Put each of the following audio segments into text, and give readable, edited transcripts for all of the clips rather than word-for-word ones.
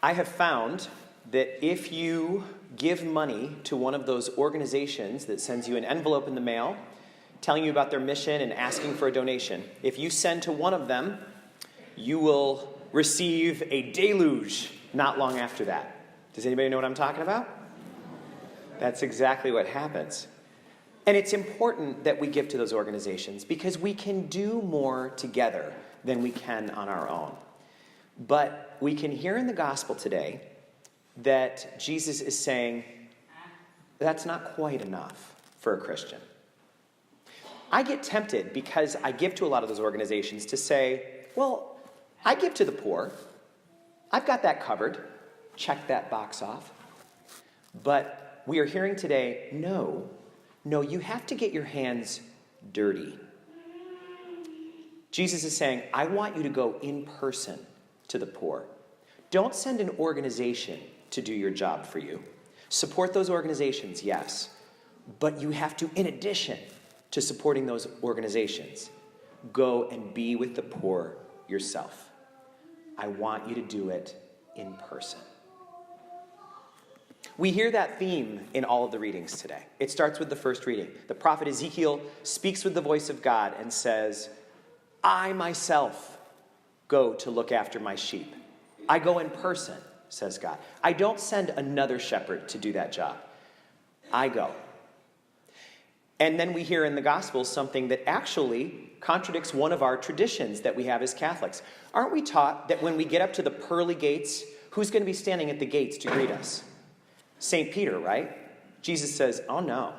I have found that if you give money to one of those organizations that sends you an envelope in the mail telling you about their mission and asking for a donation, if you send to one of them, you will receive a deluge not long after that. Does anybody know what I'm talking about? That's exactly what happens. And it's important that we give to those organizations because we can do more together than we can on our own. But we can hear in the gospel today that Jesus is saying that's not quite enough for a Christian. I get tempted because I give to a lot of those organizations to say, well, I give to the poor. I've got that covered. Check that box off. But we are hearing today, no, you have to get your hands dirty. Jesus is saying, I want you to go in person to the poor. Don't send an organization to do your job for you. Support those organizations, yes. But you have to, in addition to supporting those organizations, go and be with the poor yourself. I want you to do it in person. We hear that theme in all of the readings today. It starts with the first reading. The prophet Ezekiel speaks with the voice of God and says, I myself go to look after my sheep. I go in person, says God. I don't send another shepherd to do that job. I go. And then we hear in the Gospels something that actually contradicts one of our traditions that we have as Catholics. Aren't we taught that when we get up to the pearly gates, who's going to be standing at the gates to greet us? St. Peter, right? Jesus says, oh no,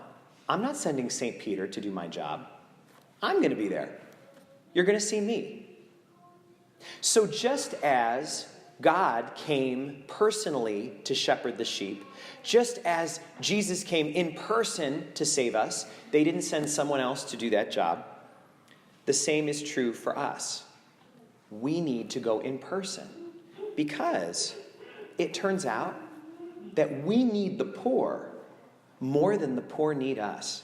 I'm not sending St. Peter to do my job. I'm going to be there. You're going to see me. So just as God came personally to shepherd the sheep, just as Jesus came in person to save us, they didn't send someone else to do that job. The same is true for us. We need to go in person because it turns out that we need the poor more than the poor need us.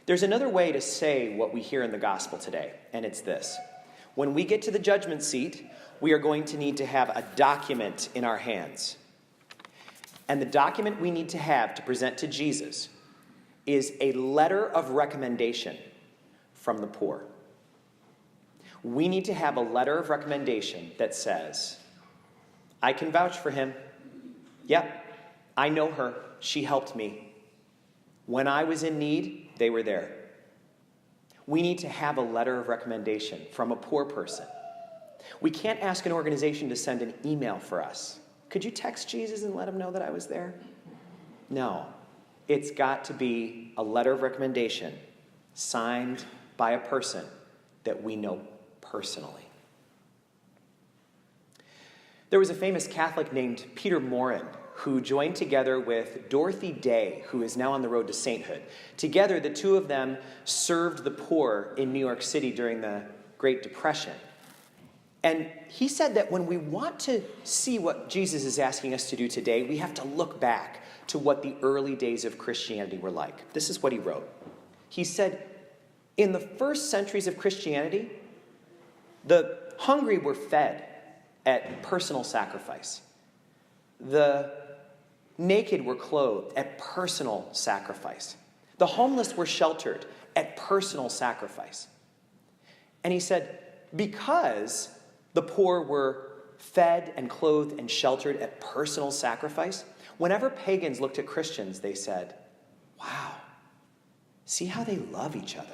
There's another way to say what we hear in the gospel today, and it's this. When we get to the judgment seat, we are going to need to have a document in our hands. And the document we need to have to present to Jesus is a letter of recommendation from the poor. We need to have a letter of recommendation that says, I can vouch for him. Yep, I know her. She helped me. When I was in need, they were there. We need to have a letter of recommendation from a poor person. We can't ask an organization to send an email for us. Could you text Jesus and let him know that I was there? No. It's got to be a letter of recommendation signed by a person that we know personally. There was a famous Catholic named Peter Maurin who joined together with Dorothy Day, who is now on the road to sainthood. Together, the two of them served the poor in New York City during the Great Depression. And he said that when we want to see what Jesus is asking us to do today, we have to look back to what the early days of Christianity were like. This is what he wrote. He said, in the first centuries of Christianity, the hungry were fed at personal sacrifice. The naked were clothed at personal sacrifice. The homeless were sheltered at personal sacrifice. And he said, because the poor were fed and clothed and sheltered at personal sacrifice, whenever pagans looked at Christians, they said, wow, see how they love each other.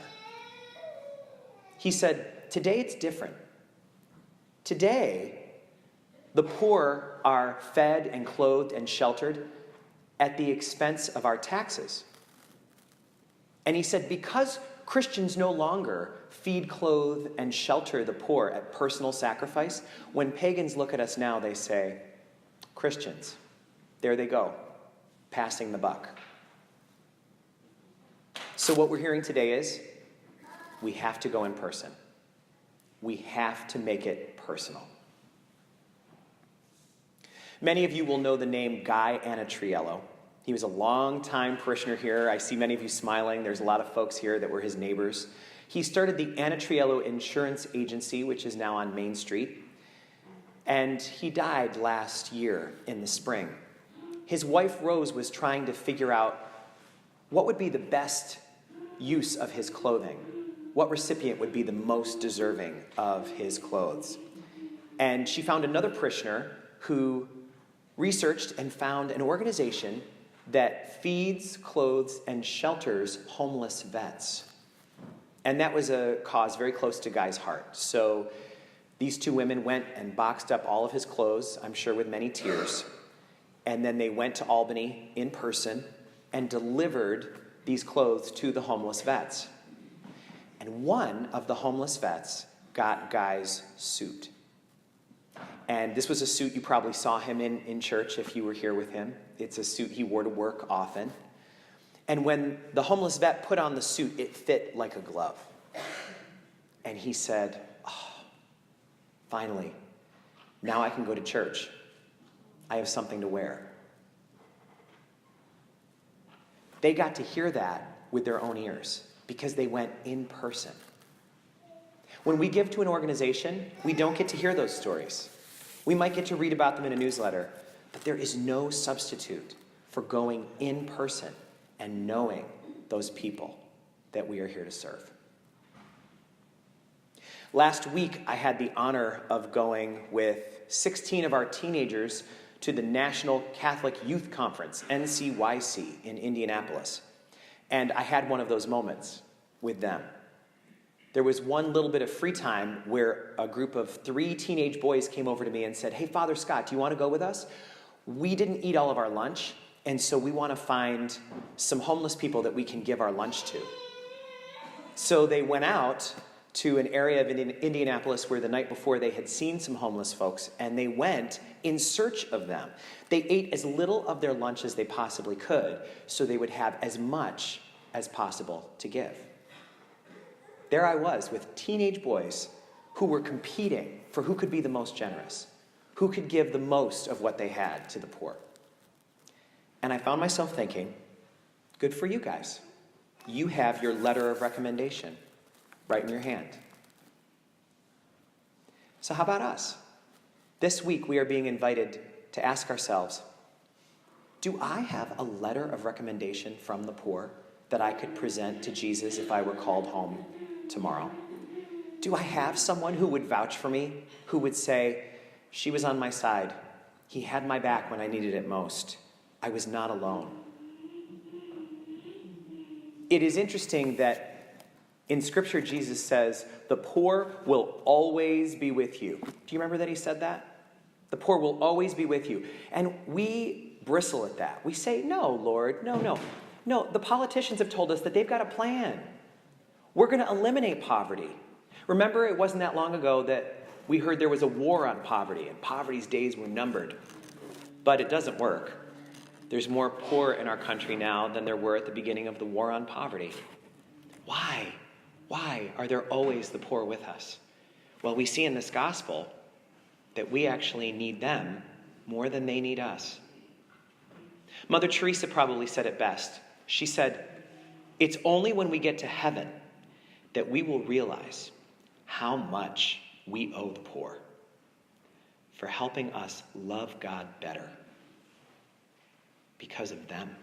He said, today it's different. Today, the poor are fed and clothed and sheltered at the expense of our taxes. And he said, because Christians no longer feed, clothe, and shelter the poor at personal sacrifice, when pagans look at us now, they say, Christians, there they go, passing the buck. So what we're hearing today is, we have to go in person. We have to make it personal. Many of you will know the name Guy Anatriello. He was a long-time parishioner here. I see many of you smiling. There's a lot of folks here that were his neighbors. He started the Anatriello Insurance Agency, which is now on Main Street. and he died last year in the spring. His wife, Rose, was trying to figure out what would be the best use of his clothing. What recipient would be the most deserving of his clothes? And she found another parishioner who researched and found an organization that feeds, clothes, and shelters homeless vets. And that was a cause very close to Guy's heart. So these two women went and boxed up all of his clothes, I'm sure with many tears. And then they went to Albany in person and delivered these clothes to the homeless vets. And one of the homeless vets got Guy's suit. And this was a suit you probably saw him in church if you were here with him. It's a suit he wore to work often. And when the homeless vet put on the suit, it fit like a glove. And he said, "Oh, finally, now I can go to church. I have something to wear." They got to hear that with their own ears because they went in person. When we give to an organization, we don't get to hear those stories. We might get to read about them in a newsletter, but there is no substitute for going in person and knowing those people that we are here to serve. Last week, I had the honor of going with 16 of our teenagers to the National Catholic Youth Conference, NCYC, in Indianapolis. And I had one of those moments with them. There was one little bit of free time where a group of 3 teenage boys came over to me and said, "Hey, Father Scott, do you want to go with us? We didn't eat all of our lunch, and so we want to find some homeless people that we can give our lunch to." So they went out to an area of Indianapolis where the night before they had seen some homeless folks, and they went in search of them. They ate as little of their lunch as they possibly could, so they would have as much as possible to give. There I was with teenage boys who were competing for who could be the most generous, who could give the most of what they had to the poor. And I found myself thinking, good for you guys. You have your letter of recommendation right in your hand. So how about us? This week we are being invited to ask ourselves, do I have a letter of recommendation from the poor that I could present to Jesus if I were called home tomorrow? Do I have someone who would vouch for me, who would say, she was on my side, he had my back when I needed it most, I was not alone? It is interesting that in Scripture, Jesus says, the poor will always be with you. Do you remember that he said that? The poor will always be with you. And we bristle at that. We say, no, Lord, no. No, the politicians have told us that they've got a plan. We're going to eliminate poverty. Remember, it wasn't that long ago that we heard there was a war on poverty, and poverty's days were numbered. But it doesn't work. There's more poor in our country now than there were at the beginning of the war on poverty. Why? Why are there always the poor with us? Well, we see in this gospel that we actually need them more than they need us. Mother Teresa probably said it best. She said, it's only when we get to heaven that we will realize how much we owe the poor for helping us love God better because of them.